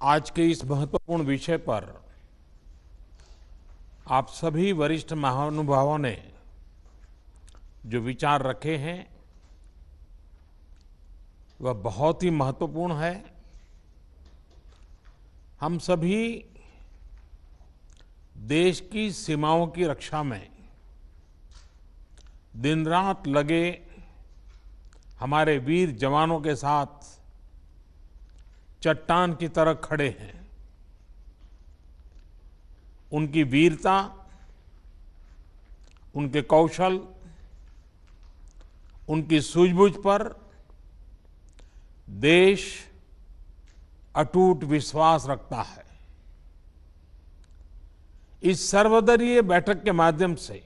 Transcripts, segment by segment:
आज के इस महत्वपूर्ण विषय पर आप सभी वरिष्ठ महानुभावों ने जो विचार रखे हैं वह बहुत ही महत्वपूर्ण है। हम सभी देश की सीमाओं की रक्षा में दिन रात लगे हमारे वीर जवानों के साथ चट्टान की तरह खड़े हैं। उनकी वीरता, उनके कौशल, उनकी सूझबूझ पर देश अटूट विश्वास रखता है। इस सर्वदलीय बैठक के माध्यम से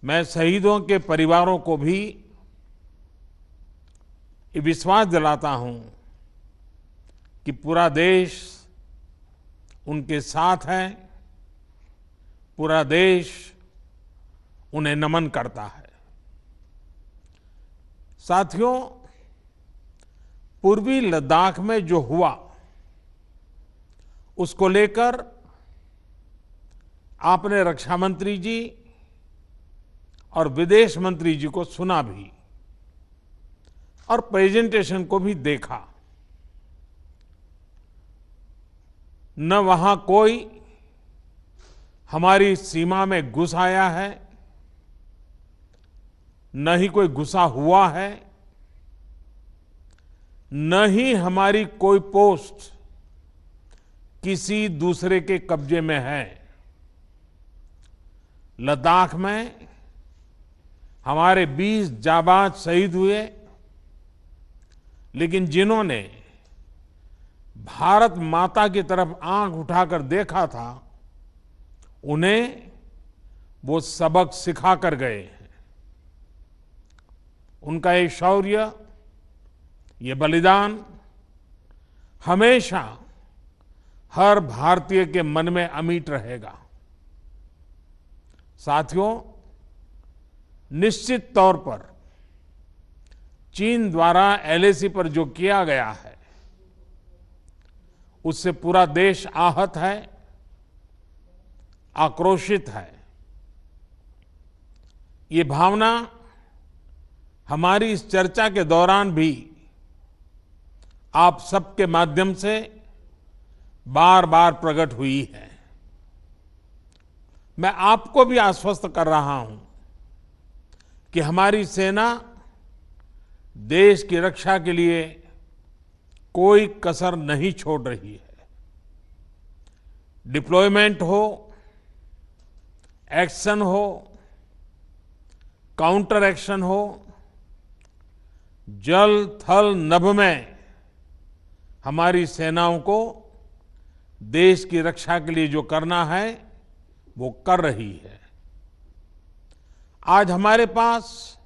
मैं शहीदों के परिवारों को भी ये विश्वास दिलाता हूं कि पूरा देश उनके साथ है, पूरा देश उन्हें नमन करता है। साथियों, पूर्वी लद्दाख में जो हुआ उसको लेकर आपने रक्षा मंत्री जी और विदेश मंत्री जी को सुना भी और प्रेजेंटेशन को भी देखा। न वहां कोई हमारी सीमा में घुस आया है, न ही कोई घुसा हुआ है, न ही हमारी कोई पोस्ट किसी दूसरे के कब्जे में है। लद्दाख में हमारे 20 जाबाज शहीद हुए, लेकिन जिन्होंने भारत माता की तरफ आंख उठाकर देखा था, उन्हें वो सबक सिखा कर गए हैं। उनका ये शौर्य, ये बलिदान हमेशा हर भारतीय के मन में अमिट रहेगा। साथियों, निश्चित तौर पर चीन द्वारा एलएसी पर जो किया गया है उससे पूरा देश आहत है, आक्रोशित है। ये भावना हमारी इस चर्चा के दौरान भी आप सबके माध्यम से बार बार प्रकट हुई है। मैं आपको भी आश्वस्त कर रहा हूं कि हमारी सेना देश की रक्षा के लिए कोई कसर नहीं छोड़ रही है। डिप्लॉयमेंट हो, एक्शन हो, काउंटर एक्शन हो, जल थल नभ में हमारी सेनाओं को देश की रक्षा के लिए जो करना है वो कर रही है। आज हमारे पास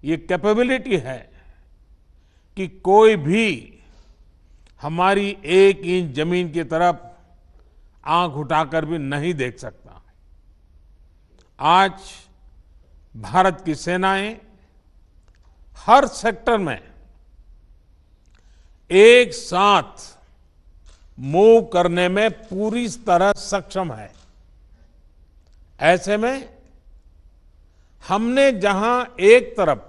ये कैपेबिलिटी है कि कोई भी हमारी 1 इंच जमीन की तरफ आंख उठाकर भी नहीं देख सकता। आज भारत की सेनाएं हर सेक्टर में एक साथ मूव करने में पूरी तरह सक्षम है। ऐसे में हमने जहां एक तरफ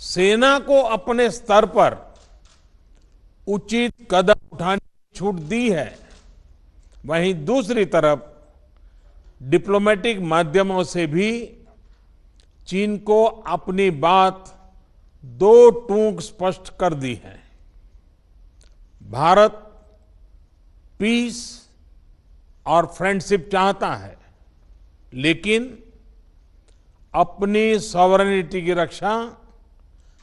सेना को अपने स्तर पर उचित कदम उठाने की छूट दी है, वहीं दूसरी तरफ डिप्लोमेटिक माध्यमों से भी चीन को अपनी बात दो टूक स्पष्ट कर दी है। भारत पीस और फ्रेंडशिप चाहता है, लेकिन अपनी सॉवरेनिटी की रक्षा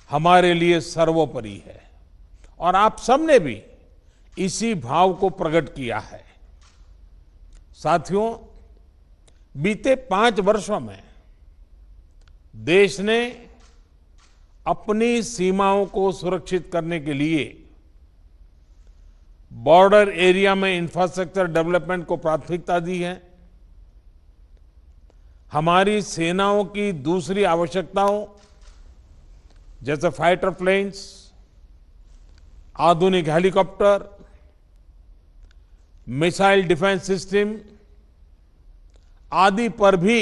हमारे लिए सर्वोपरि है और आप सबने भी इसी भाव को प्रकट किया है। साथियों, बीते 5 वर्षों में देश ने अपनी सीमाओं को सुरक्षित करने के लिए बॉर्डर एरिया में इंफ्रास्ट्रक्चर डेवलपमेंट को प्राथमिकता दी है। हमारी सेनाओं की दूसरी आवश्यकताओं जैसे फाइटर प्लेन्स, आधुनिक हेलीकॉप्टर, मिसाइल डिफेंस सिस्टम आदि पर भी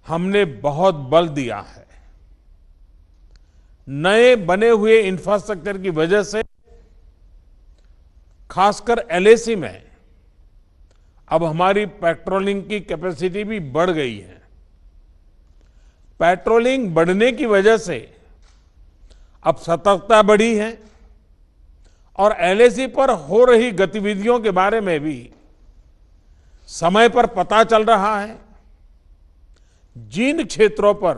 हमने बहुत बल दिया है। नए बने हुए इंफ्रास्ट्रक्चर की वजह से खासकर एलएसी में अब हमारी पेट्रोलिंग की कैपेसिटी भी बढ़ गई है। पेट्रोलिंग बढ़ने की वजह से अब सतर्कता बढ़ी है और एलएसी पर हो रही गतिविधियों के बारे में भी समय पर पता चल रहा है। जिन क्षेत्रों पर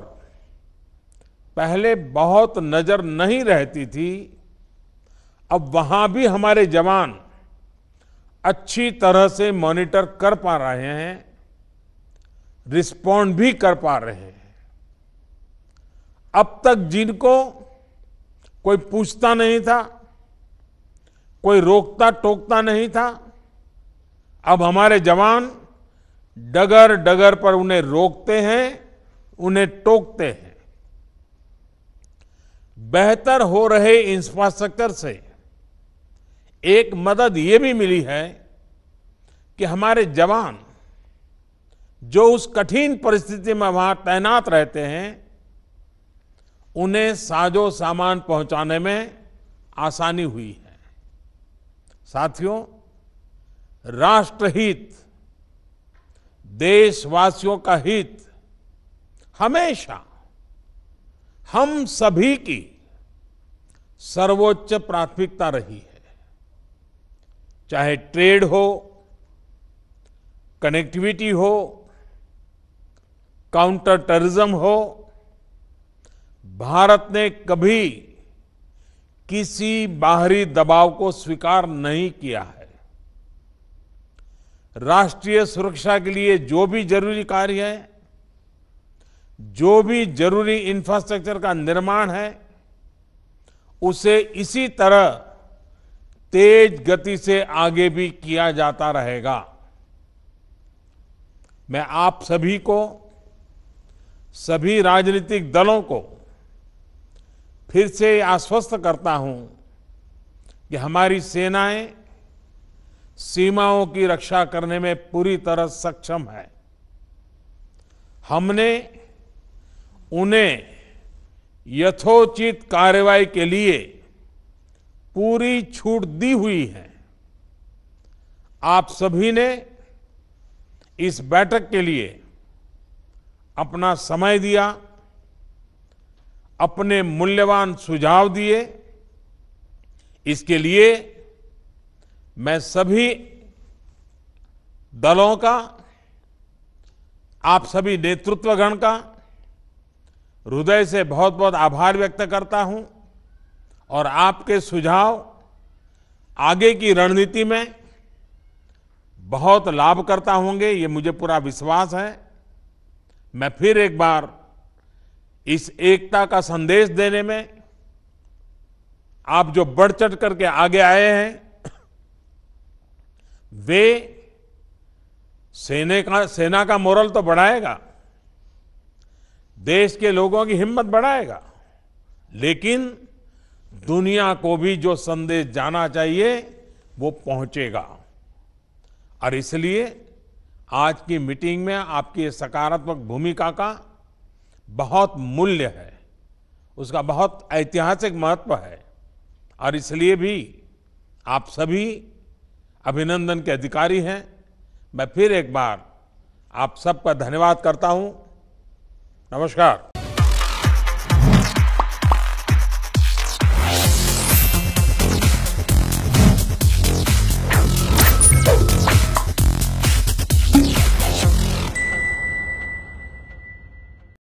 पहले बहुत नजर नहीं रहती थी, अब वहां भी हमारे जवान अच्छी तरह से मॉनिटर कर पा रहे हैं, रिस्पॉन्ड भी कर पा रहे हैं। अब तक जिनको कोई पूछता नहीं था, कोई रोकता टोकता नहीं था, अब हमारे जवान डगर डगर पर उन्हें रोकते हैं, उन्हें टोकते हैं। बेहतर हो रहे इंफ्रास्ट्रक्चर से एक मदद ये भी मिली है कि हमारे जवान जो उस कठिन परिस्थिति में वहां तैनात रहते हैं, उन्हें साजो सामान पहुंचाने में आसानी हुई है। साथियों, राष्ट्रहित, देशवासियों का हित हमेशा हम सभी की सर्वोच्च प्राथमिकता रही है। चाहे ट्रेड हो, कनेक्टिविटी हो, काउंटर टेररिज्म हो, भारत ने कभी किसी बाहरी दबाव को स्वीकार नहीं किया है। राष्ट्रीय सुरक्षा के लिए जो भी जरूरी कार्य है, जो भी जरूरी इंफ्रास्ट्रक्चर का निर्माण है, उसे इसी तरह तेज गति से आगे भी किया जाता रहेगा। मैं आप सभी को, सभी राजनीतिक दलों को फिर से आश्वस्त करता हूं कि हमारी सेनाएं सीमाओं की रक्षा करने में पूरी तरह सक्षम है। हमने उन्हें यथोचित कार्रवाई के लिए पूरी छूट दी हुई है। आप सभी ने इस बैठक के लिए अपना समय दिया, अपने मूल्यवान सुझाव दिए। इसके लिए मैं सभी दलों का, आप सभी नेतृत्वगण का हृदय से बहुत बहुत आभार व्यक्त करता हूं और आपके सुझाव आगे की रणनीति में बहुत लाभकर्ता होंगे, ये मुझे पूरा विश्वास है। मैं फिर एक बार इस एकता का संदेश देने में आप जो बढ़ चढ़ करके आगे आए हैं, वे सेना का मोरल तो बढ़ाएगा, देश के लोगों की हिम्मत बढ़ाएगा, लेकिन दुनिया को भी जो संदेश जाना चाहिए वो पहुंचेगा। और इसलिए आज की मीटिंग में आपकी सकारात्मक भूमिका का बहुत मूल्य है, उसका बहुत ऐतिहासिक महत्व है। और इसलिए भी आप सभी अभिनंदन के अधिकारी हैं। मैं फिर एक बार आप सबका धन्यवाद करता हूं। नमस्कार।